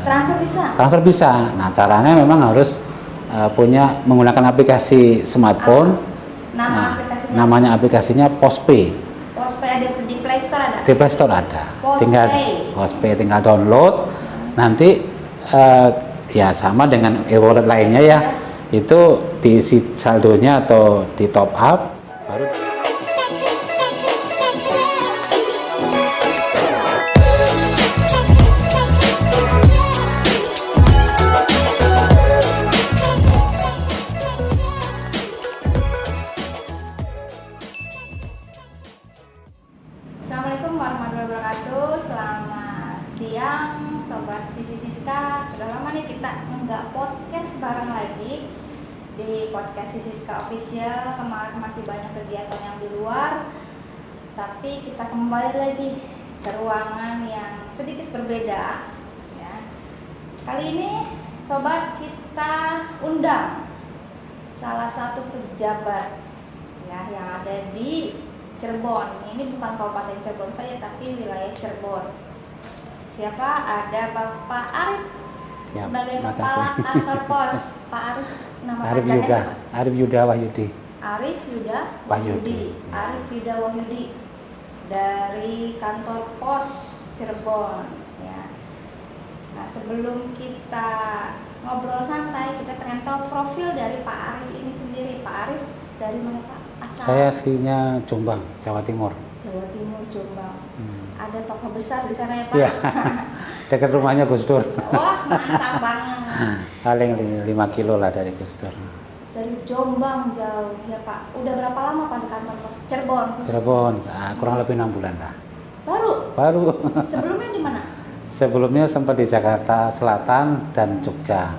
Transfer bisa. Transfer bisa. Nah, caranya memang harus punya menggunakan aplikasi smartphone. Nama aplikasinya? Namanya aplikasinya Postpay. Postpay ada di Play Store ada? Di Play Store ada. Postpay. Tinggal download. Nanti ya sama dengan e-wallet lainnya ya. Itu diisi saldonya atau di top up baru. Assalamualaikum warahmatullahi wabarakatuh. Selamat siang Sobat Sisi Siska. Sudah lama nih kita nggak podcast bareng lagi di podcast Sisi Siska Official. Kemarin masih banyak kegiatan yang di luar, tapi kita kembali lagi ke ruangan yang sedikit berbeda ya. Kali ini Sobat kita undang salah satu pejabat ya yang ada di Cirebon. Ini bukan Kabupaten Cirebon saja, tapi wilayah Cirebon. Siapa? Ada Bapak Arif. Siap, sebagai makasih. Kepala Kantor Pos. Pak Arif, nama Arif panjangnya Yuda. siapa? Arif Yuda Wahyudi. Arif Yuda Wahyudi. Arif Yuda Wahyudi dari Kantor Pos Cirebon. Ya. Nah, sebelum kita ngobrol santai, kita pengen tahu profil dari Pak Arif ini sendiri. Pak Arif dari mana Pak? Asal? Saya aslinya Jombang, Jawa Timur. Jawa Timur, Jombang. Ada tokoh besar di sana ya Pak? Iya. Dekat rumahnya Gus Dur. Wah, mantap banget. Paling 5 kilo lah dari Gus Dur. Dari Jombang jauh ya Pak. Udah berapa lama Pak di kantor pos Cirebon? Cirebon, kurang lebih 6 bulan lah. Baru? Baru. Sebelumnya di mana? Sebelumnya sempat di Jakarta Selatan dan Jogja.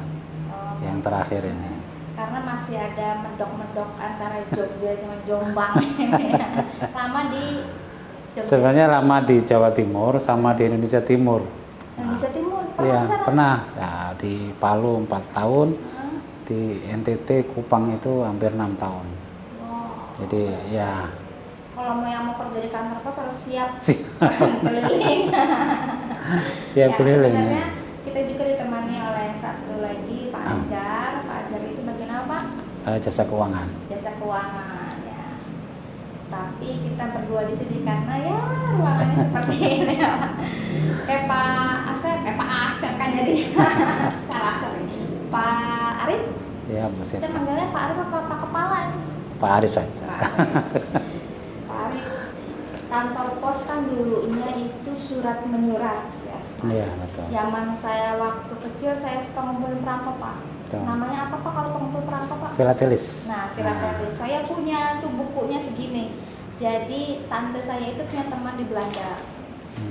Oh, Yang terakhir ini. karena masih ada medok-medok antara Jogja sama Jombang. Lama di Jogja. Sebenarnya lama di Jawa Timur sama di Indonesia Timur. Indonesia Timur? Pernah Iya, ke sana? pernah. Nah, di Palu 4 tahun, di NTT Kupang itu hampir 6 tahun. Wow. Jadi ya Kalau mau kerja di kantor pos harus siap keliling. siap Ya, keliling. sebenarnya kita juga ditemani oleh satu lagi Pak Anjar. Pak Anjar itu bagian apa? Jasa keuangan. Jasa keuangan ya. Tapi kita berdua di sini karena ya ruangannya seperti ini ya. Kayak Pak Asep kan jadi salah sorry. Pak Arif. Ya, masih Saya manggilnya Pak Arif apa Pak Kepala? Pak Arif saja. Pak Arif. Kantor pos kan dulunya itu surat menyurat ya. Iya, betul. Zaman saya waktu kecil saya suka ngumpulin perangko Pak. Betul. Namanya apa Pak kalau pengumpul perangko Pak? Filatelis. Nah, filatelis. Saya punya tuh bukunya segini. Jadi tante saya itu punya teman di Belanda.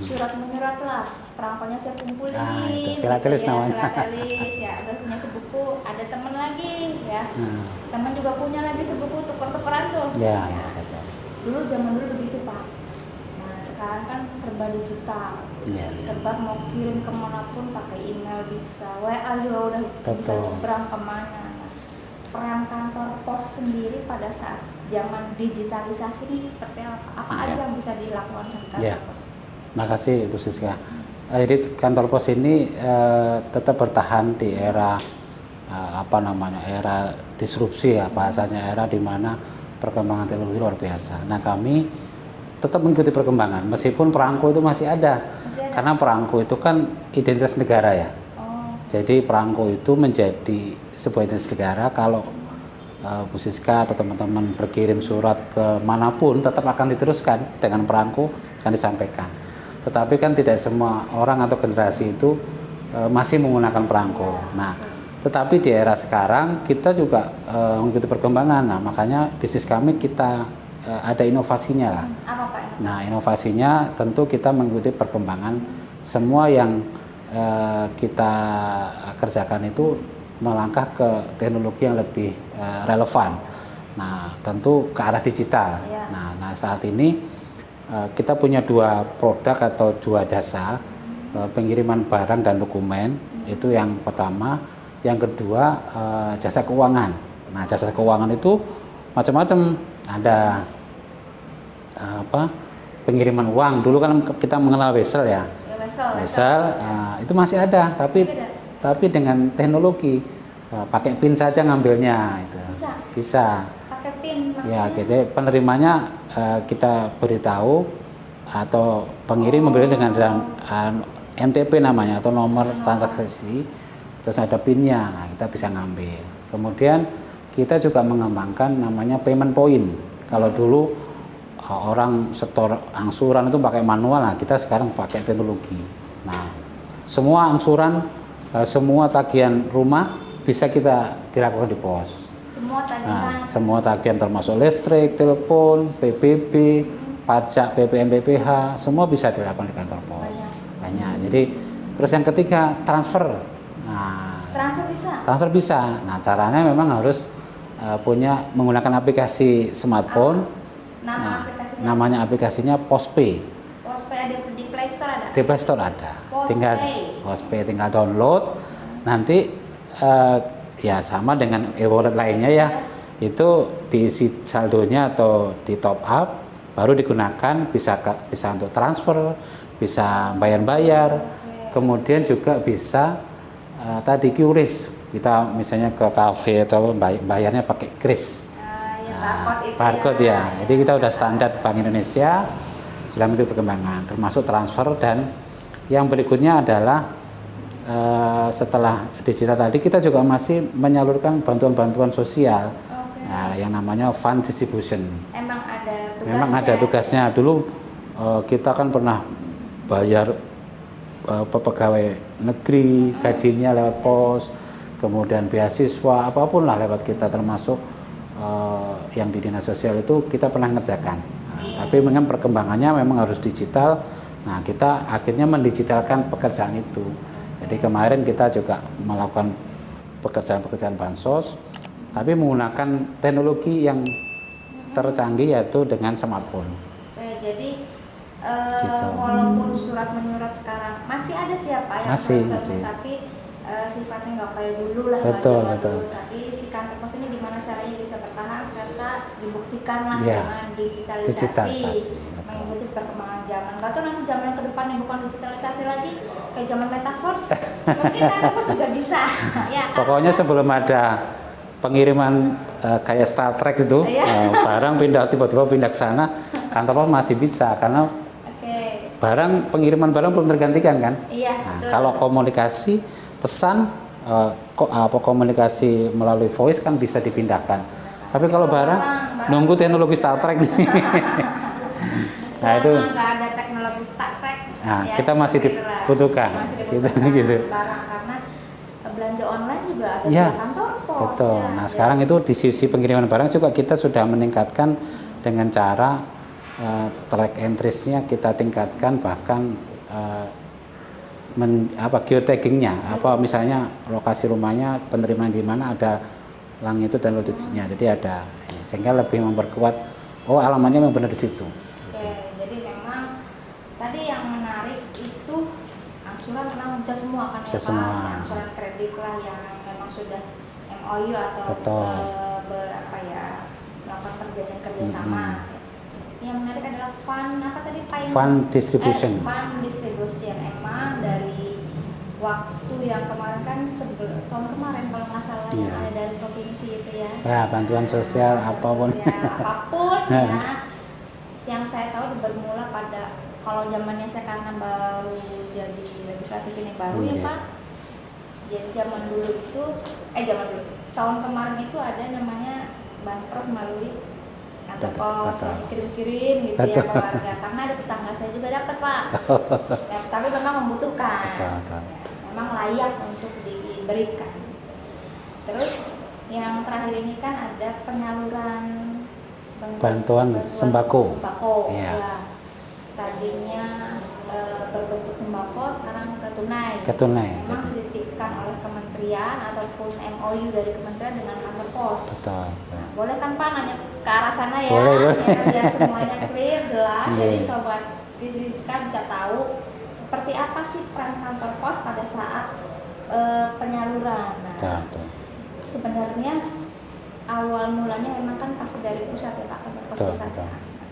Surat menyurat lah, perangkonya saya kumpulin. Nah, itu filatelis gitu ya, namanya. Filatelis ya, udah punya sebuku. Ada teman lagi ya. Teman juga punya lagi sebuku tuker-tukeran tuh. Ya, ya, betul. Dulu zaman dulu begitu Pak. Nah, sekarang kan serba digital. Iya. Serba mau kirim kemanapun pakai email bisa, WA juga udah bisa Betul. nyebrang kemana. Nah, peran kantor pos sendiri pada saat zaman digitalisasi ini seperti apa? Apa Ya. aja yang bisa dilakukan kantor Ya. pos? Makasih Bu Siska. Jadi kantor pos ini tetap bertahan di era era disrupsi ya bahasanya, era di mana perkembangan teknologi luar biasa. Nah, kami tetap mengikuti perkembangan meskipun perangko itu masih ada. Masih ada? Karena perangko itu kan identitas negara ya. Oh, Jadi perangko itu menjadi sebuah identitas negara. Kalau Bu Siska atau teman-teman berkirim surat ke manapun tetap akan diteruskan dengan perangko, akan disampaikan. Tetapi kan tidak semua orang atau generasi itu masih menggunakan perangko. Nah, tetapi di era sekarang kita juga mengikuti perkembangan. Nah, makanya bisnis kami kita ada inovasinya lah. apa Pak? Nah, inovasinya tentu kita mengikuti perkembangan. Semua yang kita kerjakan itu melangkah ke teknologi yang lebih relevan. Nah, tentu ke arah digital. Ya. Nah, saat ini kita punya 2 produk atau 2 jasa pengiriman barang dan dokumen. Itu yang pertama. Yang kedua jasa keuangan. Nah, jasa keuangan itu macam-macam. Ada pengiriman uang. Dulu kan kita mengenal Wesel ya. wesel, itu masih ada, tapi Masih ada? tapi dengan teknologi pakai PIN saja ngambilnya itu. Bisa. Pakai PIN Ya, maksudnya? gitu. Penerimanya kita beritahu atau pengirim membeli dengan NTP namanya atau nomor transaksi, terus ada PIN-nya. Nah, kita bisa ngambil. Kemudian kita juga mengembangkan namanya payment point. Kalau dulu orang setor angsuran itu pakai manual, nah kita sekarang pakai teknologi. Nah, semua angsuran, semua tagihan rumah bisa kita dilakukan di pos. Semua tagihan. Nah, semua tagihan termasuk listrik, telepon, PBB, pajak, BPM, BPH, semua bisa dilakukan di kantor pos. Banyak. Jadi terus yang ketiga transfer. Nah, transfer bisa. Nah, caranya memang harus punya menggunakan aplikasi smartphone. Namanya aplikasinya Postpay. Postpay ada di Play Store ada? Di Play Store ada. Postpay Tinggal download. Nanti ya sama dengan e-wallet lainnya ya. Itu diisi saldonya atau di top up, baru digunakan bisa untuk transfer, bisa bayar-bayar. Kemudian juga bisa tadi QRIS. Kita misalnya ke kafe atau bayarnya pakai QRIS. Barcode ya. Jadi kita udah standar Bank Indonesia sudah mengikuti perkembangan, termasuk transfer. Dan yang berikutnya adalah setelah digital tadi kita juga masih menyalurkan bantuan-bantuan sosial. Nah, yang namanya fund distribution. Memang ada tugasnya. Dulu kita kan pernah bayar pegawai negeri gajinya lewat pos, kemudian beasiswa apapun lah lewat kita, termasuk yang di dinas sosial itu kita pernah ngerjakan. Tapi memang perkembangannya memang harus digital. Nah, kita akhirnya mendigitalkan pekerjaan itu. Jadi kemarin kita juga melakukan pekerjaan bansos, tapi menggunakan teknologi yang tercanggih yaitu dengan smartphone. Jadi gitu. Walaupun surat menyurat sekarang masih ada siapa yang masih. Tapi sifatnya nggak kayak dulu lah. Betul. Tapi si kantor pos ini gimana caranya bisa bertahan, karena dibuktikan lah Ya, dengan digitalisasi. Mengikuti perkembangan zaman. Nggak tahu nanti zaman ke depan yang bukan digitalisasi lagi kayak zaman metaverse, mungkin kantor pos juga bisa. Ya, kan? Pokoknya sebelum ada pengiriman kayak Star Trek itu, barang tiba-tiba pindah ke sana, kantor pos masih bisa karena pengiriman barang belum tergantikan kan. Iya. Nah, kalau komunikasi pesan komunikasi melalui voice kan bisa dipindahkan. Tapi kalau barang nunggu teknologi Star Trek nih. Nah, itu nggak ada teknologi Star Trek. Nah, ya, kita masih dibutuhkan. Gitu. Karena belanja online juga ada ya, di kantor pos. Betul. Ya, nah, sekarang itu di sisi pengiriman barang juga kita sudah meningkatkan dengan cara track and trace-nya kita tingkatkan, bahkan geotaggingnya, misalnya lokasi rumahnya, penerimaan di mana, ada itu dan longitudenya. Jadi ada, sehingga lebih memperkuat alamannya memang benar di situ. Oke, jadi memang tadi yang menarik itu angsuran memang bisa semua kan, bisa semua. Angsuran kredit lah yang memang sudah MOU atau melakukan perjanjian kerjasama. Yang menarik adalah fund distribution. Fund distribution emang dari waktu yang kemarin kan tahun kemarin kalau nggak salah yang ada dari provinsi itu ya. Ya, bantuan sosial apapun. Ya. Yang saya tahu bermula pada, kalau zamannya saya karena baru jadi legislatif ini baru ya Pak. Jadi zaman dulu tahun kemarin itu ada namanya banpros melalui kantor pos, kirim-kirim gitu ya ke warga, karena ada tetangga saya juga dapat Pak. Ya, tapi memang membutuhkan. Memang layak untuk diberikan. Terus yang terakhir ini kan ada penyaluran bantuan sembako. Ya. Tadinya berbentuk sembako, sekarang ke tunai. Memang dititipkan oleh kementerian ataupun MOU dari kementerian dengan kantor pos. Betul. Boleh kan Pak nanya ke arah sana ya? Boleh. Biar semuanya clear, jelas. Jadi sobat Siska bisa tahu seperti apa sih peran kantor pos pada saat penyaluran. Nah, sebenarnya awal mulanya memang kan pasti dari pusat ya Pak, kantor pos pusat.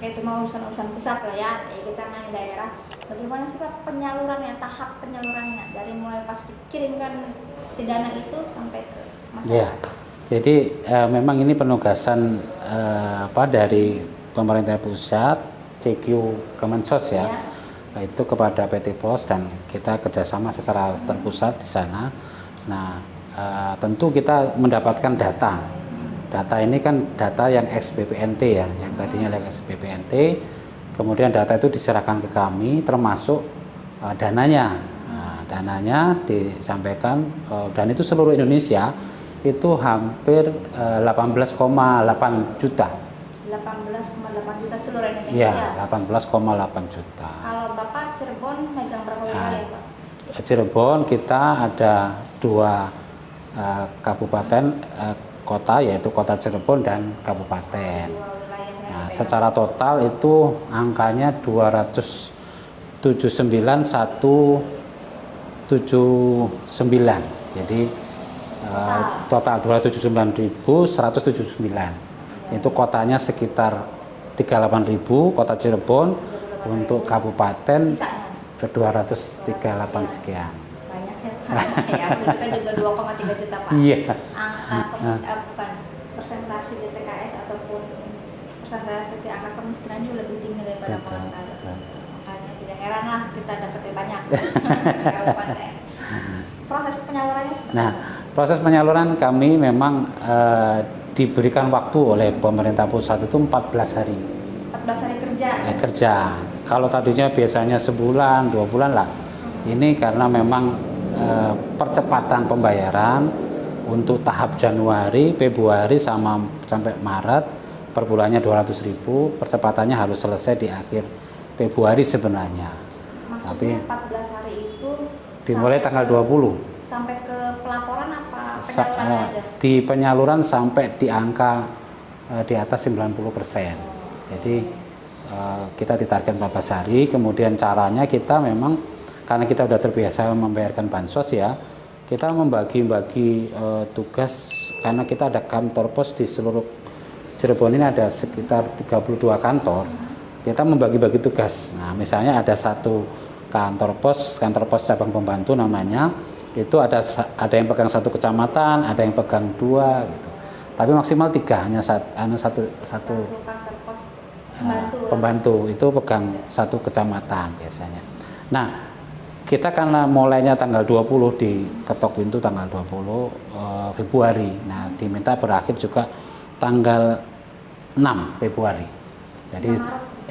kayak itu mau urusan pusat lah ya, kita kan daerah. Bagaimana sih Pak penyalurannya, tahap penyalurannya dari mulai pas dikirimkan si dana itu sampai ke Ya, masyarakat? jadi memang ini penugasan dari pemerintah pusat, CQ Kemensos ya, itu kepada PT Pos dan kita kerjasama secara terpusat di sana. Nah, tentu kita mendapatkan data. Data ini kan data yang ex-BPNT ya, yang tadinya ex-BPNT, kemudian data itu diserahkan ke kami, termasuk dananya. Nah, dananya disampaikan dan itu seluruh Indonesia itu hampir 18,8 juta. 18,8 juta seluruh Indonesia. Iya, 18,8 juta. Kalau Bapak Cirebon megang berapa wilayah Pak? Cirebon kita ada 2 kabupaten kota, yaitu Kota Cirebon dan kabupaten. 2 wilayah. Nah, secara total itu angkanya 279.179. Jadi total 279.179. Itu kotanya sekitar 38.000 Kota Cirebon, untuk kabupaten ke 238 sekian. Banyak ya Pak. Ya, kita juga 2,3 juta Pak. Iya. Angka persentase DTKS ataupun persentase si angka kemiskinan juga lebih tinggi daripada Betul, kota. betul. Makanya tidak heran lah kita dapatnya banyak kabupaten. Proses penyalurannya seperti Nah, apa? proses penyaluran kami memang diberikan waktu oleh pemerintah pusat itu 14 hari 14 hari kerja. kerja. Kalau tadinya biasanya sebulan, 2 bulan lah. Ini karena memang percepatan pembayaran untuk tahap Januari, Februari sampai Maret per bulannya 200.000, percepatannya harus selesai di akhir Februari sebenarnya. Maksudnya Tapi 14 hari itu dimulai sampai tanggal ke- 20. Sampai ke pelaporan apa penyaluran aja? Di penyaluran sampai di angka di atas 90%. Jadi kita ditarget 14 hari, kemudian caranya kita memang karena kita sudah terbiasa membayarkan bansos ya, kita membagi-bagi tugas karena kita ada kantor pos di seluruh Cirebon ini ada sekitar 32 kantor. Kita membagi-bagi tugas. Nah, misalnya ada satu kantor pos cabang pembantu namanya, itu ada yang pegang 1 kecamatan, ada yang pegang 2 gitu. Tapi maksimal 3, hanya satu kantor pos pembantu itu pegang 1 kecamatan biasanya. Nah, kita karena mulainya tanggal 20 diketok pintu tanggal 20 Februari. Nah, diminta berakhir juga tanggal 6 Februari. Jadi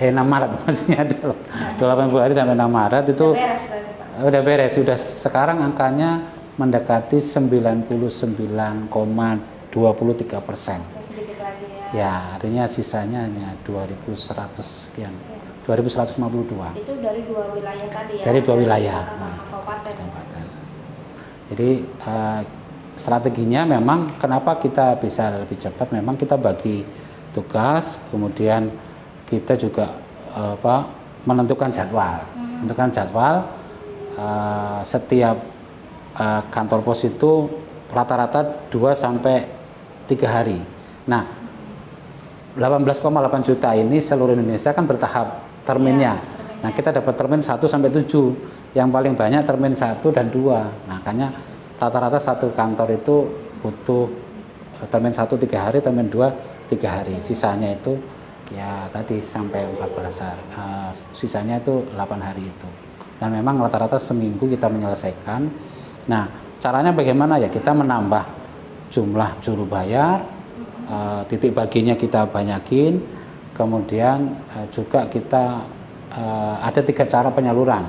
6 Maret maksudnya 8 Februari sampai 6 Maret itu udah beres berarti Pak? Udah beres, sudah sekarang angkanya mendekati 99,23%. Sedikit lagi ya. Ya, artinya sisanya hanya 2.100 sekian. 2.152. Itu dari 2 wilayah tadi ya. Dari 2 wilayah. Kota sama kabupaten. Kabupaten. Jadi strateginya memang kenapa kita bisa lebih cepat, memang kita bagi tugas, kemudian kita juga menentukan jadwal. Menentukan jadwal setiap kantor pos itu rata-rata 2 sampai 3 hari. Nah, 18,8 juta ini seluruh Indonesia kan bertahap terminnya. Nah, kita dapat termin 1 sampai 7. Yang paling banyak termin 1 dan 2. Nah, makanya rata-rata satu kantor itu butuh termin 1 3 hari, termin 2 3 hari. Sisanya itu ya tadi sampai 14 hari. Sisanya itu 8 hari itu. Dan memang rata-rata seminggu kita menyelesaikan. Nah, caranya bagaimana ya? Kita menambah jumlah juru bayar, titik baginya kita banyakin, kemudian juga kita ada 3 cara penyaluran.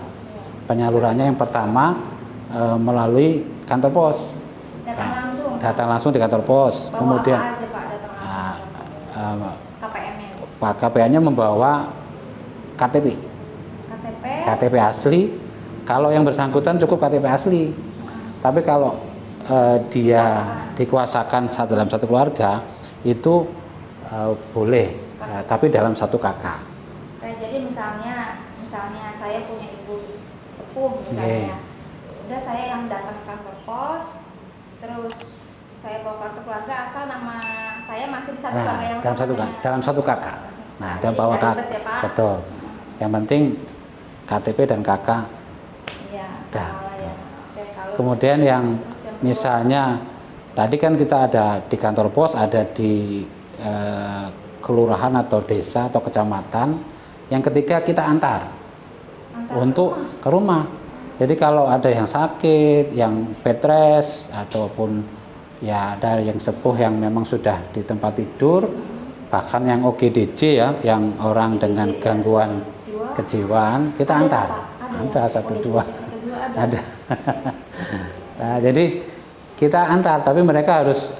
Penyalurannya yang pertama melalui kantor pos. Datang langsung di kantor pos. Bawa kemudian apa aja, Pak, datang langsung? KPM-nya. Pak KPM-nya membawa KTP. KTP asli. Kalau yang bersangkutan cukup KTP asli. Tapi kalau dia dikuasakan dalam satu keluarga itu boleh, tapi dalam 1 KK. Jadi misalnya saya punya ibu sepuh misalnya, udah saya yang datang ke kantor pos, terus saya bawa kartu keluarga asal nama saya masih di satu keluarga yang dalam 1 KK. Nah, Jadi dia bawa nggak ribet ya, Pak. betul. Yang penting KTP dan KK. Iya, Dah. sama lah ya. Oke, kalau Kemudian yang terus yang kedua, misalnya tadi kan kita ada di kantor pos, ada di kelurahan atau desa atau kecamatan. Yang ketiga kita antar antar untuk rumah. ke rumah. Jadi kalau ada yang sakit, yang bed rest ataupun ya ada yang sepuh yang memang sudah di tempat tidur, bahkan yang OGDJ ya, yang orang dengan OGDJ, ya. gangguan Jiwa. kejiwaan kita Ada, antar. Pak? Ada ya? satu OGDJ dua. kedua Ada. Nah, jadi kita antar, tapi mereka harus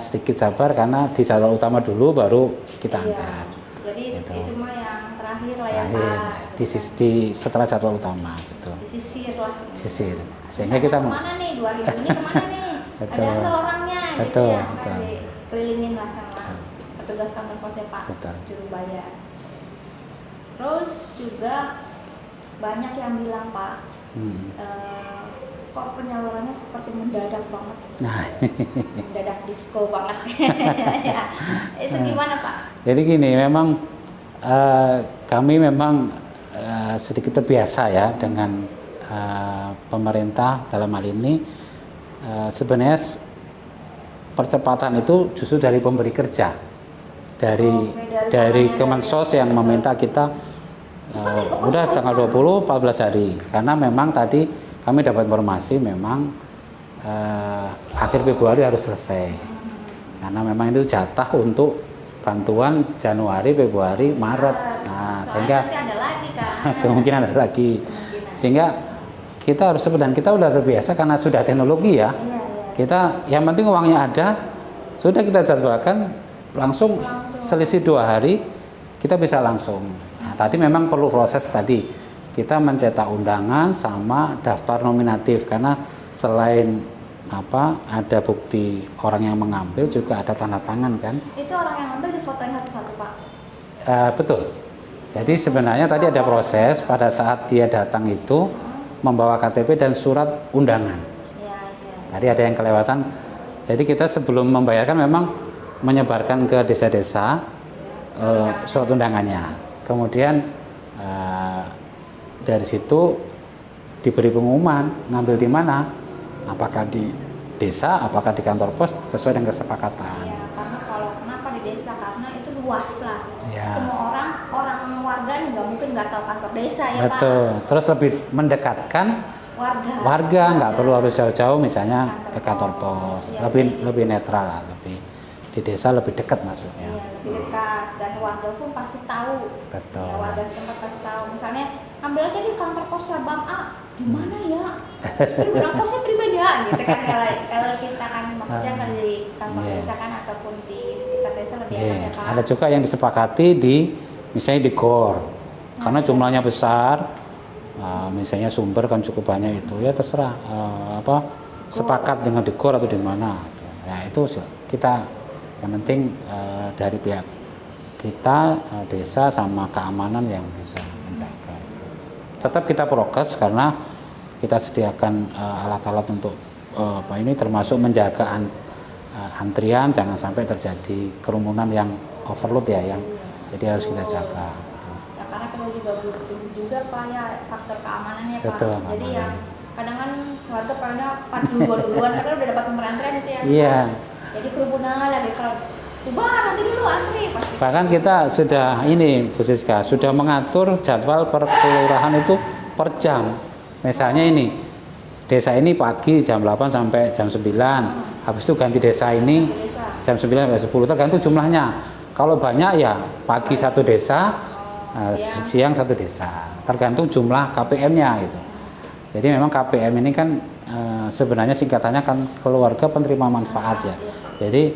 sedikit sabar karena di jadwal utama dulu baru kita Iya. antar. Jadi Gitu. itu mah yang terakhir lah ya, Terakhir Pak. di setelah jadwal utama gitu. Disisir lah. Sisir. Sehingga Misalnya kita kemana nih 2000 ini kemana nih? Betul. Ada nggak orangnya gitu Betul, ya? betul. Kan dikelilingin lah sama Betul. petugas kantor pos ya, Pak. Betul. Juru bayar. Terus juga banyak yang bilang, Pak, kok penyalurannya seperti mendadak banget, Nah, mendadak disco banget. Ya, itu gimana, Pak? jadi gini, memang kami memang sedikit terbiasa ya dengan pemerintah dalam hal ini. Sebenarnya percepatan itu justru dari pemberi kerja, dari Kemensos yang meminta kita udah tanggal 20 14 hari, karena memang tadi kami dapat informasi memang akhir Februari harus selesai, karena memang itu jatah untuk bantuan Januari, Februari, Maret. Nah, sehingga nanti ada lagi kan? kemungkinan ada lagi, sehingga kita harus dan kita udah terbiasa karena sudah teknologi ya. Iya, iya. Kita yang penting uangnya ada, sudah kita jadwalkan langsung selisih 2 hari kita bisa langsung. Nah, tadi memang perlu proses tadi kita mencetak undangan sama daftar nominatif, karena selain ada bukti orang yang mengambil juga ada tanda tangan kan. Itu orang yang ngambil difotoin satu-satu, Pak? Betul. Jadi sebenarnya tadi ada proses pada saat dia datang itu membawa KTP dan surat undangan. Iya, iya. Tadi ada yang kelewatan. Jadi kita sebelum membayarkan memang menyebarkan ke desa-desa surat undangannya. Kemudian dari situ diberi pengumuman ngambil di mana, apakah di desa, apakah di kantor pos sesuai dengan kesepakatan. Ya, karena kalau kenapa di desa, karena itu luas lah. Ya. Semua orang warga nggak mungkin nggak tahu kantor desa ya, Betul. Pak. Terus lebih mendekatkan warga nggak perlu harus jauh-jauh misalnya ke kantor pos. Ya, Lebih netral lah, lebih di desa lebih dekat maksudnya. Iya, lebih dekat, dan warga pun pasti tahu. Betul. Ya, warga setempat pasti tahu. Misalnya ambil aja di kantor pos cabang A, di mana ya? Terus bilang posnya pribadi ya, gitu kan. Kalau kita kan maksudnya kan di kantor Iya. desa kan ataupun di sekitar desa lebih enak Iya. ya, Pak. Ada juga yang disepakati di misalnya di GOR, karena jumlahnya besar, misalnya sumber kan cukup banyak itu ya terserah sepakat dengan di GOR atau di mana. Ya itu kita yang penting dari pihak kita desa sama keamanan yang bisa menjaga itu. Tetap kita prokes karena kita sediakan alat-alat untuk ini termasuk menjaga antrian, jangan sampai terjadi kerumunan yang overload ya, yang jadi harus kita jaga. Ya, karena kita juga butuh juga, Pak, ya faktor keamanannya, Pak. Betul, Jadi keamanan. ya kadang kan warga pengennya duluan karena udah dapat nomor antrian itu ya. Iya. Jadi kerumunan lagi kalau nanti dulu antri pasti. Bahkan kita sudah ini Bu Siska sudah mengatur jadwal per kelurahan itu per jam. Misalnya ini desa ini pagi jam 8 sampai jam 9. Habis itu ganti desa ini jam 9 sampai 10, tergantung jumlahnya. Kalau banyak ya pagi satu desa, siang satu desa. Tergantung jumlah KPM-nya gitu. Jadi memang KPM ini kan sebenarnya singkatannya kan keluarga penerima manfaat ya. Jadi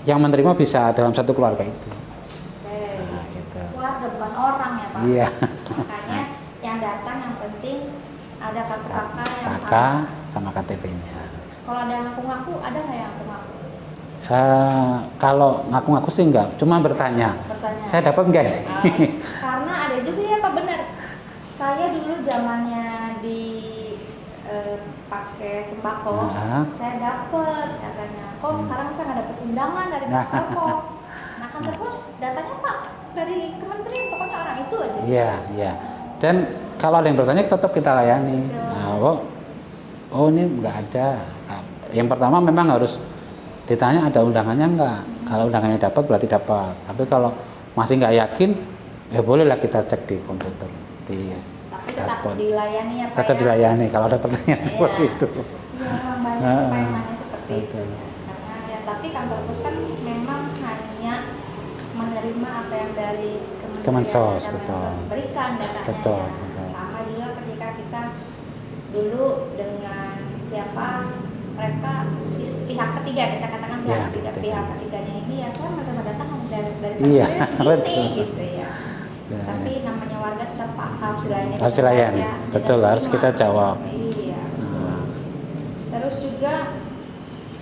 yang menerima bisa dalam satu keluarga itu. Nah, gitu. Keluarga bukan orang ya, Pak. Iya. Makanya yang datang yang penting ada kartu kakak yang Kakak sama KTP-nya. Kalau ada ngaku-ngaku, ada nggak yang ngaku-ngaku? Kalau ngaku-ngaku sih enggak, cuma bertanya. Saya dapat enggak? Karena ada juga ya, Pak, benar. Saya dulu zamannya di pakai sembako, saya dapat katanya. Kok sekarang saya nggak dapat undangan dari kantor pos? Nah, kantor pos datanya, Pak, dari kementerian, pokoknya orang itu aja. Iya, iya. Dan kalau ada yang bertanya tetap kita layani. Nah, oh ini nggak ada. Nah, yang pertama memang harus ditanya ada undangannya nggak. Kalau undangannya dapat berarti dapat. Tapi kalau masih nggak yakin, ya bolehlah kita cek di komputer, di Tapi tetap dashboard. dilayani ya Pak. Tetap ya? dilayani kalau ada pertanyaan Iya. seperti itu. Iya, memang banyak sih Pak yang nanya seperti itu. Betul. Karena ya, tapi kantor pos kan memang hanya menerima apa yang dari Kemensos, dan betul. Kemensos berikan datanya. Betul, Ya. betul. Sama juga ketika kita dulu dengan siapa mereka pihak ketiga, kita katakan Ya, pihak ketiganya ini ya saya menerima data dari Iya, kementerian segini betul. gitu ya. Ya. Tapi namanya warga tetap harus dilayani. Harus dilayani, Ya, betul, tidak harus terima. kita jawab. Iya. Nah, Terus juga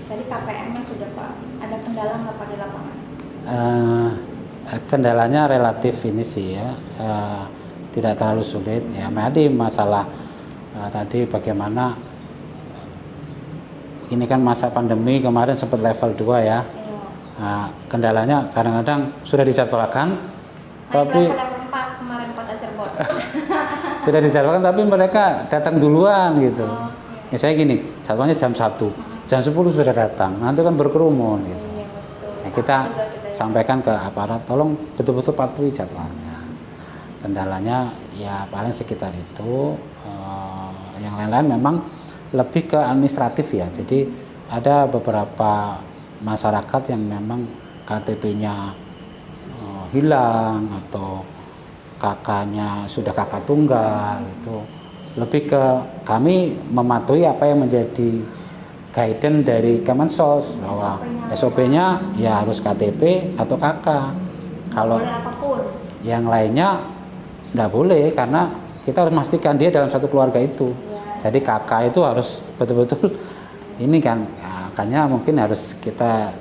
dari KPM-nya sudah Pak, ada kendala nggak Pak di lapangan? kendalanya relatif ini sih ya, tidak terlalu sulit ya. Tadi masalah tadi bagaimana ini kan masa pandemi kemarin sempat level 2 ya. Iya. Kendalanya kadang-kadang sudah dijadwalkan tapi level 4 kemarin Kota Cirebon. sudah dijadwalkan tapi mereka datang duluan gitu. Oh, Misalnya gini, jadwalnya jam 1, jam 10 sudah datang, nanti kan berkerumun gitu. Iya betul. Ya, kita Juga kita ya. sampaikan ke aparat, tolong betul-betul patuhi jadwalnya. Kendalanya ya paling sekitar itu. Yang lain-lain memang lebih ke administratif ya. Jadi ada beberapa masyarakat yang memang KTP-nya hilang atau kakaknya sudah kakak tunggal, itu lebih ke kami mematuhi apa yang menjadi guidance dari Kemensos bahwa SOP-nya ya harus KTP atau KK. Kalau boleh apapun. yang lainnya nggak boleh karena kita harus memastikan dia dalam satu keluarga itu. Ya. Jadi KK itu harus betul-betul ini kan, ya, makanya mungkin harus kita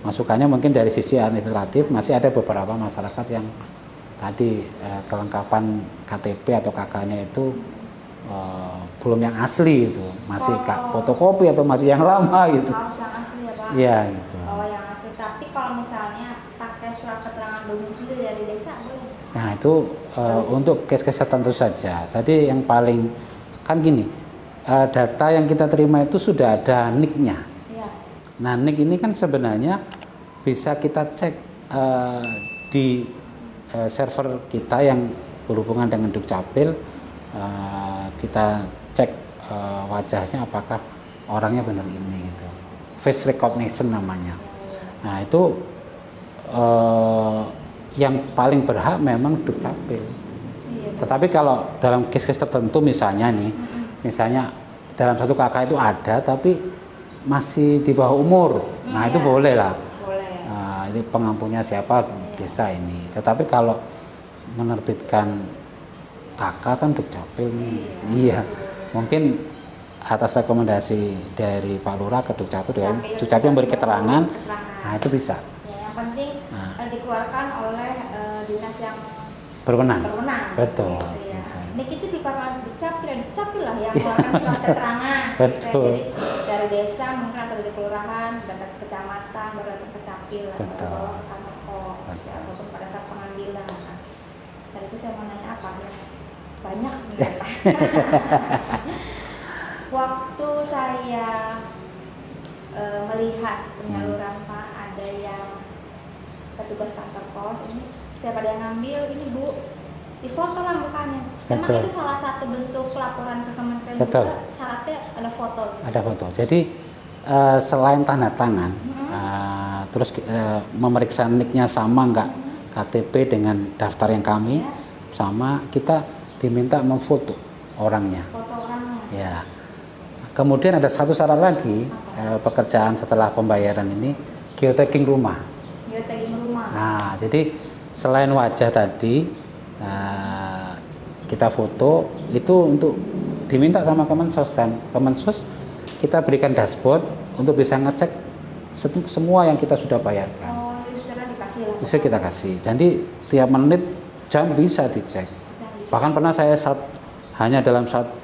masukannya mungkin dari sisi administratif masih ada beberapa masyarakat yang tadi kelengkapan KTP atau KK-nya itu belum yang asli itu, masih fotokopi atau masih yang lama gitu. Harus yang asli ya Pak. Iya gitu. Bawa yang asli. Tapi kalau misalnya pakai surat keterangan domisili dari desa boleh. Nah itu untuk case-case tertentu saja. Jadi yang paling kan gini, data yang kita terima itu sudah ada NIK-nya. Iya. Nah NIK ini kan sebenarnya bisa kita cek di server kita yang berhubungan dengan Dukcapil. Kita cek wajahnya apakah orangnya benar ini gitu. Face recognition namanya. Nah itu yang paling berhak memang Dukcapil. Iya. Tetapi kalau dalam case-case tertentu misalnya nih, misalnya dalam satu kakak itu ada tapi masih di bawah umur, nah itu Iya. boleh lah. Boleh. Ini pengampunya siapa desa ini. Tetapi kalau menerbitkan kakak kan Dukcapil nih, iya. Mungkin atas rekomendasi dari Pak Lurah ke Dukcapil yang beri keterangan, nah itu bisa. Ya, yang penting dikeluarkan oleh dinas yang Berwenang. Betul. Betul. Ya. Betul. Nik itu dikeluarkan Dukcapil lah yang mengeluarkan surat keterangan. Betul. Jadi dari desa mungkin atau dari kelurahan, datang ke kecamatan, baru datang ke Capil atau Betul. bawa ke kantor pos Betul. ataupun pada saat pengambilan. Nah, dari itu saya mau nanya apa ya? Banyak sebenarnya. Waktu saya melihat penyaluran Pak, ada yang petugas kantor pos ini setiap ada yang ngambil ini Bu difoto lah mukanya. Memang Betul. itu salah satu bentuk pelaporan ke kementerian Betul. juga, syaratnya ada foto. Ada foto. Jadi selain tanda tangan, terus memeriksa NIK-nya sama nggak KTP dengan daftar yang kami, Ya. sama kita diminta memfoto orangnya. Foto orangnya. Ya. Kemudian ada satu syarat lagi, pekerjaan setelah pembayaran ini geotagging rumah. Geotagging rumah. Nah, jadi selain wajah tadi kita foto itu untuk diminta sama Kemensos, dan Kemensos kita berikan dashboard untuk bisa ngecek semua yang kita sudah bayarkan. Oh, usernya dikasih lah. Bisa kita kasih. Jadi tiap menit jam bisa dicek. Bisa di- Bahkan pernah saya hanya dalam 5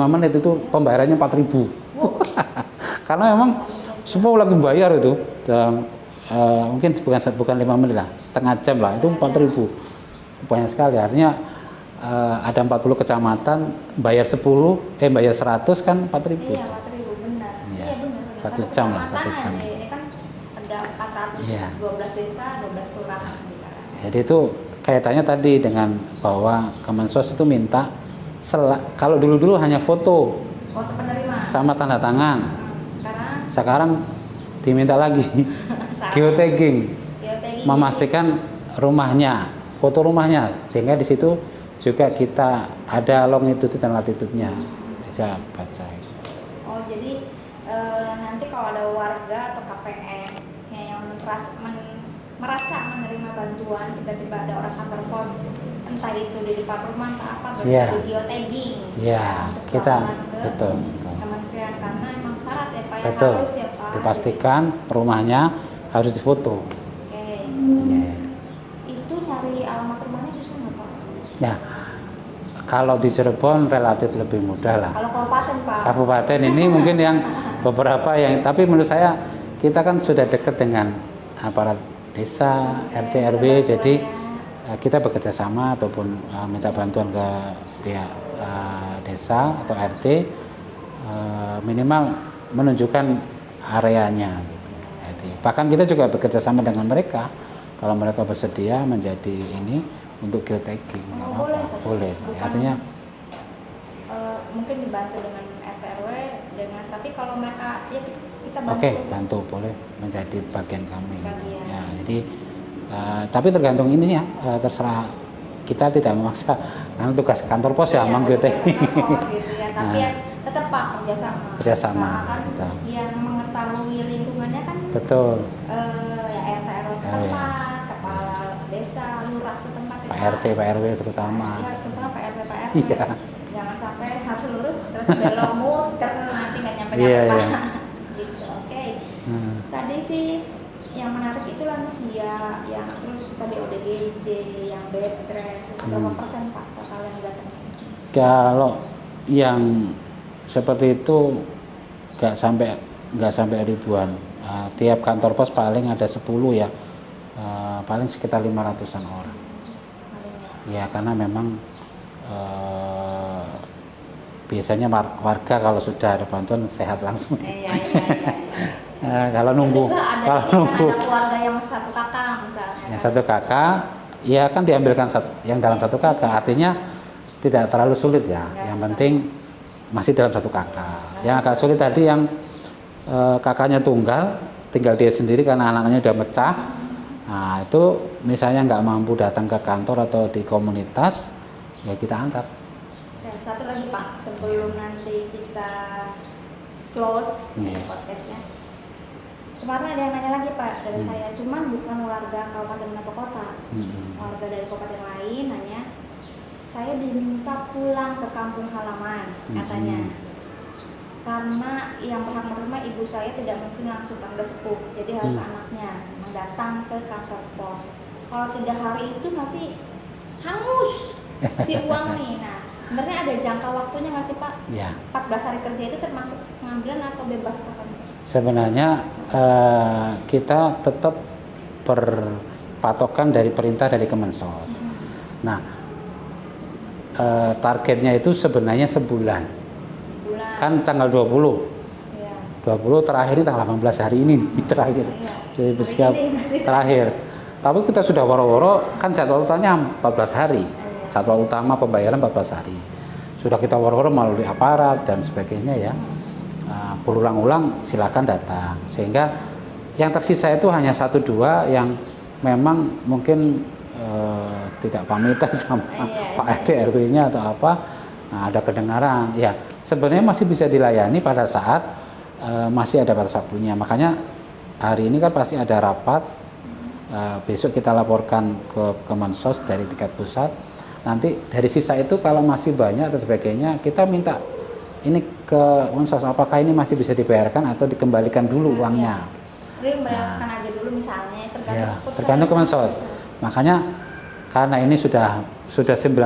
menit itu pembayarannya 4.000. Karena memang semua lagi bayar itu dalam mungkin bukan 5 menit lah, setengah jam lah, itu 4.000, banyak sekali. Artinya ada 40 kecamatan, bayar 100 kan 4.000. Iya, 4.000 benar. Iya. Iya benar. 1 jam lah, 1 jam. Ini kan ada 412 desa, 12 kelurahan gitu kan. Jadi itu kaitannya tadi dengan bahwa Kemensos itu minta kalau dulu hanya foto Foto penerima. sama tanda tangan. Sekarang Diminta lagi geotagging, memastikan rumahnya, foto rumahnya, sehingga di situ juga kita ada longitude dan latitude-nya bisa baca. Oh jadi nanti kalau ada warga atau KPM yang merasa menerima bantuan, tiba-tiba ada orang kantor pos, entah itu di depan rumah atau apa, berarti Iya. di geotagging. Iya, untuk kita laporan ke betul. kementerian, karena emang syarat ya Pak, yang Betul. harus ya Pak. Dipastikan rumahnya harus difoto. Oke. Ya. Itu nyari alamat rumahnya susah nggak Pak? Ya, kalau di Cirebon relatif lebih mudah lah. Kalau kabupaten Pak? Kabupaten ini mungkin yang beberapa yang, tapi menurut saya kita kan sudah dekat dengan aparat desa, RT, RW, jadi kita bekerja sama ataupun minta bantuan ke pihak desa atau RT, minimal menunjukkan areanya. Jadi, bahkan kita juga bekerja sama dengan mereka. Kalau mereka bersedia menjadi ini untuk geotagging, nggak apa-apa, boleh. Artinya mungkin dibantu dengan RT RW, tapi kalau mereka ya kita bantu. Oke, bantu boleh menjadi bagian kami. Bagian. Ya, jadi tapi tergantung ininya, terserah, kita tidak memaksa karena tugas kantor pos ya, memang geotagging. Gitu ya. Tapi ya tetap Pak kerjasama. Kerjasama, Karena kan betul. yang mengetahui lingkungannya kan Betul. ya RT RW setempat, kepala desa, lurah setempat, Pak RT, Pak RW terutama. Ya, terutama Pak RT, Pak RW. Iya. Jangan sampai harus lurus terus belok muter nanti nggak nyampe Iya, Pak. iya. Gitu. Oke. Tadi sih yang menarik itu lansia, yang terus tadi ODGJ, yang bed rest, berapa persen Pak total yang datang? Kalau yang seperti itu nggak sampai ribuan. Tiap kantor pos paling ada 10 ya, paling sekitar 500-an orang. Ya karena memang biasanya warga kalau sudah ada bantuan sehat langsung. Iya. Kalau nunggu, Ada keluarga yang satu kakak misalnya. yang satu kakak, ya kan diambilkan yang dalam satu kakak, artinya tidak terlalu sulit ya. Yang penting masih dalam satu kakak. Yang agak sulit tadi yang kakaknya tunggal, tinggal dia sendiri karena anak-anaknya udah pecah. Nah itu misalnya nggak mampu datang ke kantor atau di komunitas, ya kita antar. Dan satu lagi Pak, sebelum nanti kita close podcastnya. Kemarin ada yang nanya lagi Pak dari saya, cuman bukan warga kabupaten atau kota, warga dari kabupaten lain nanya, saya diminta pulang ke kampung halaman katanya, karena yang berhak menerima ibu saya tidak mungkin langsung panggil sepuh, jadi harus anaknya datang ke kantor pos. Kalau 3 hari itu nanti hangus si uang nih. Nah sebenarnya ada jangka waktunya nggak sih Pak? Ya. 14 hari kerja itu termasuk pengambilan atau bebas kapan? Sebenarnya kita tetap berpatokan dari perintah dari Kemensos. Nah, targetnya itu sebenarnya sebulan. Kan tanggal 20. Ya. 20 terakhir ini tanggal 18 hari ini terakhir. Jadi bersikap terakhir. Tapi kita sudah woro-woro, kan jadwal utamanya 14 hari. Jadwal utama pembayaran 14 hari. Sudah kita woro-woro melalui aparat dan sebagainya ya. Berulang-ulang silakan datang, sehingga yang tersisa itu hanya 1-2 yang memang mungkin tidak pamitan sama Pak RT RW-nya atau apa, ada kedengaran ya sebenarnya masih bisa dilayani pada saat masih ada batas waktunya. Makanya hari ini kan pasti ada rapat, besok kita laporkan ke Kemensos dari tingkat pusat, nanti dari sisa itu kalau masih banyak atau sebagainya kita minta ini ke Kemensos, apakah ini masih bisa dibayarkan atau dikembalikan dulu uangnya. Jadi membayarkan aja dulu misalnya, tergantung Kemensos. Makanya karena ini sudah 99%,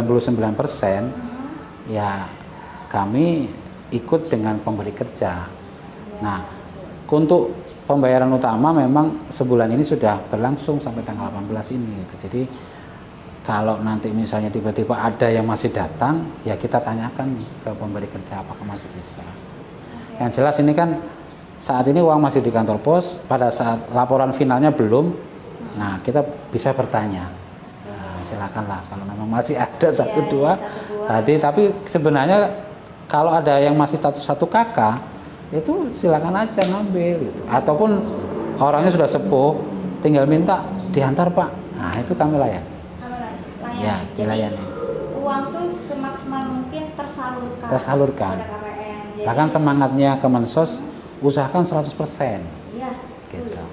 ya kami ikut dengan pemberi kerja. Nah, untuk pembayaran utama memang sebulan ini sudah berlangsung sampai tanggal 18 ini gitu. Jadi kalau nanti misalnya tiba-tiba ada yang masih datang, ya kita tanyakan ke pemberi kerja apakah masih bisa. Yang jelas ini kan saat ini uang masih di kantor pos, pada saat laporan finalnya belum. Nah, kita bisa bertanya. Nah, silakanlah kalau memang masih ada satu dua tadi, tapi sebenarnya kalau ada yang masih status 1 KK itu silakan aja ngambil gitu. Ataupun orangnya sudah sepuh, tinggal minta diantar Pak. Nah, itu kami layani. Ya, dilayani. Uang tuh semaksimal mungkin tersalurkan. Pada KPM. Bahkan semangatnya Kemensos usahakan 100%. Iya. Gitu.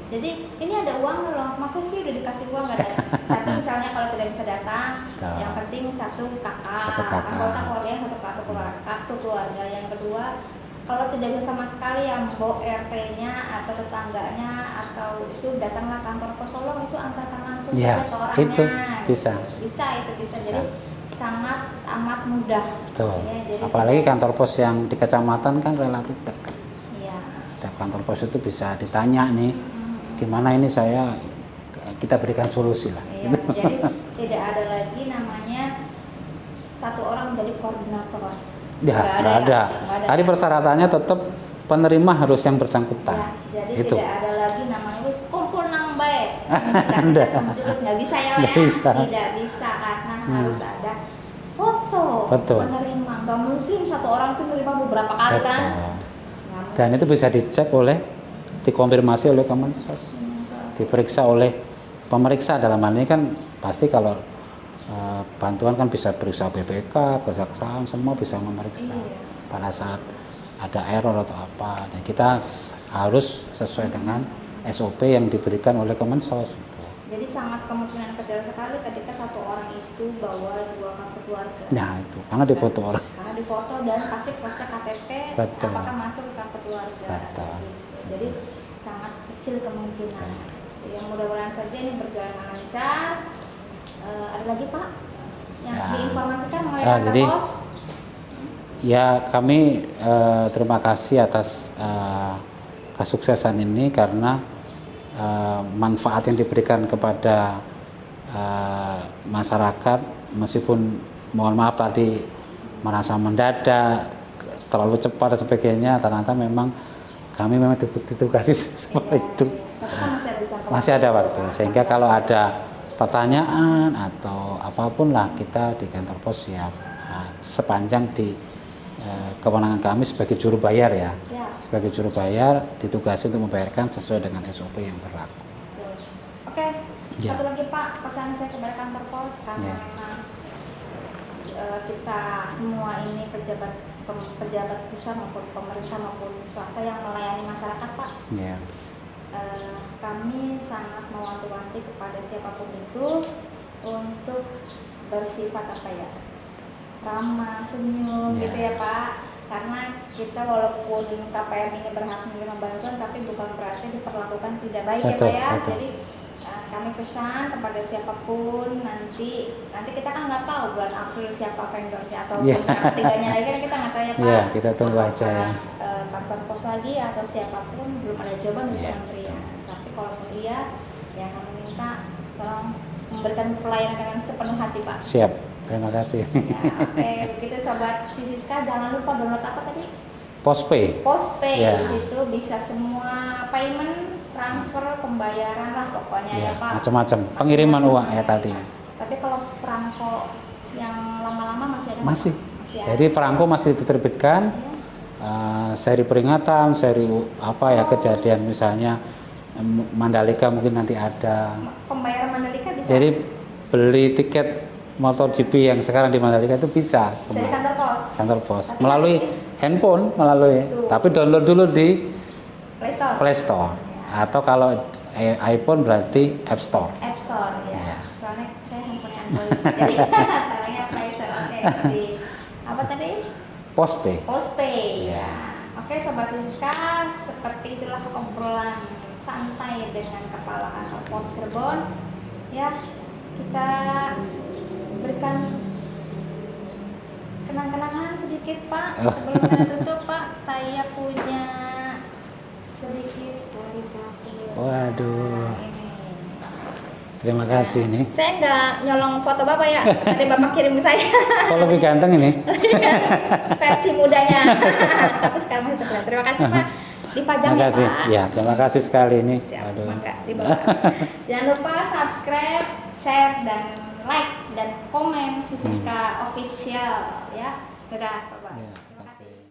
Jadi ini ada uang loh, maksudnya sih udah dikasih uang nggak ada. Tapi misalnya kalau tidak bisa datang, yang penting 1 KK. Anggota keluarga 1 kartu keluarga. Yang kedua, kalau tidak bisa sama sekali yang bawa RT-nya atau tetangganya atau itu datanglah kantor pos, tolong itu antarkan langsung ya, ke orangnya. Itu bisa. Bisa. Jadi sangat amat mudah. Betul. Ya, jadi apalagi kantor pos yang di kecamatan kan relatif dekat. Iya. Setiap kantor pos itu bisa ditanya nih, gimana ini kita berikan solusi lah. Iya, jadi tidak ada lagi namanya satu orang menjadi koordinator. Ya, nggak ada. Tadi persyaratannya tetap penerima harus yang bersangkutan. Ya, jadi itu. tidak ada lagi namanya kumpul nang bae. Nggak bisa ya, nggak bisa. Tidak bisa karena harus ada foto penerima. Nggak mungkin satu orang itu menerima beberapa kali kan. Dan itu bisa dicek dikonfirmasi oleh Kemensos, diperiksa oleh pemeriksa. Dalam hal ini kan pasti kalau bantuan kan bisa periksa BPK, kejaksaan, semua bisa memeriksa pada saat ada error atau apa. Dan kita harus sesuai dengan SOP yang diberikan oleh Kemensos. Jadi sangat kemungkinan kecil sekali ketika satu orang itu bawa 2 kartu keluarga. Nah itu, karena difoto orang. Karena difoto dan pasti cek KTP apakah masuk kartu keluarga. Betul. Gitu. Jadi sangat kecil kemungkinan. Yang mudah-mudahan saja ini berjalan lancar. Ada lagi Pak yang diinformasikan mengenai kantor pos? Ya kami terima kasih atas kesuksesan ini karena manfaat yang diberikan kepada masyarakat, meskipun mohon maaf tadi merasa mendadak, terlalu cepat dan sebagainya, ternyata memang kami memang ditugasi seperti itu. Masih ada waktu, sehingga kalau ada pertanyaan atau apapun lah, kita di kantor pos siap sepanjang di kewenangan kami sebagai juru bayar ya. Sebagai juru bayar ditugasi untuk membayarkan sesuai dengan SOP yang berlaku. Oke, satu lagi Pak, pesan saya kepada kantor pos karena memang kita semua ini pejabat pusat maupun pemerintah maupun swasta yang melayani masyarakat Pak. Kami sangat mewanti-wanti kepada siapapun itu untuk bersifat ramah, senyum gitu ya Pak. Karena kita walaupun KPM ini berhak menerima bantuan, tapi bukan berarti diperlakukan tidak baik ya Pak ya. Jadi kami pesan kepada siapapun, nanti kita kan nggak tahu bulan April siapa vendornya atau tiganya lagi kan kita nggak tahu ya Pak. Iya, kita tunggu aja ya. Kantor pos lagi atau siapapun belum ada jawaban dari kementerian. Tapi kalau iya, ya kami minta tolong memberikan pelayanan dengan sepenuh hati Pak. Siap, terima kasih. Oke, begitu Sobat Sisiska, jangan lupa download apa tadi? Postpay. Di situ bisa semua payment, transfer, pembayaran lah pokoknya ya Pak. Macam-macam, pengiriman uang ya tadi. Tapi kalau perangko yang lama-lama masih ada? Masih. Jadi perangko masih diterbitkan. Seri peringatan, seri kejadian misalnya Mandalika mungkin nanti ada. Pembayaran Mandalika bisa? Jadi beli tiket MotoGP yang sekarang di Mandalika itu bisa. Dari kantor pos? Melalui handphone, tapi download dulu di Play Store. Atau kalau iPhone berarti App Store. Ya. Soalnya saya handphone Android. Jadi namanya Play Store. Oke, apa tadi? Postpay. Ya. Oke, Sobat Sisiska, seperti itulah obrolan santai dengan Kepala Kantor Pos Cirebon. Ya, kita berikan kenang-kenangan sedikit Pak. Sebelum kita tutup Pak, saya punya sedikit Waduh. Ini. Terima kasih nih. Saya nggak nyolong foto Bapak ya. Tadi Bapak kirim ke saya. Kok lebih ganteng ini? Versi mudanya. Tapi sekarang masih terlihat. Terima kasih Pak. Dipajang Terima ya kasih. Pak. Ya, terima kasih sekali ini. Siap, Aduh. mangga, dibawa. Jangan lupa subscribe, share, dan like, dan komen Sisiska Official ya. Dadah Bapak. Ya, Terima kasih. kasih.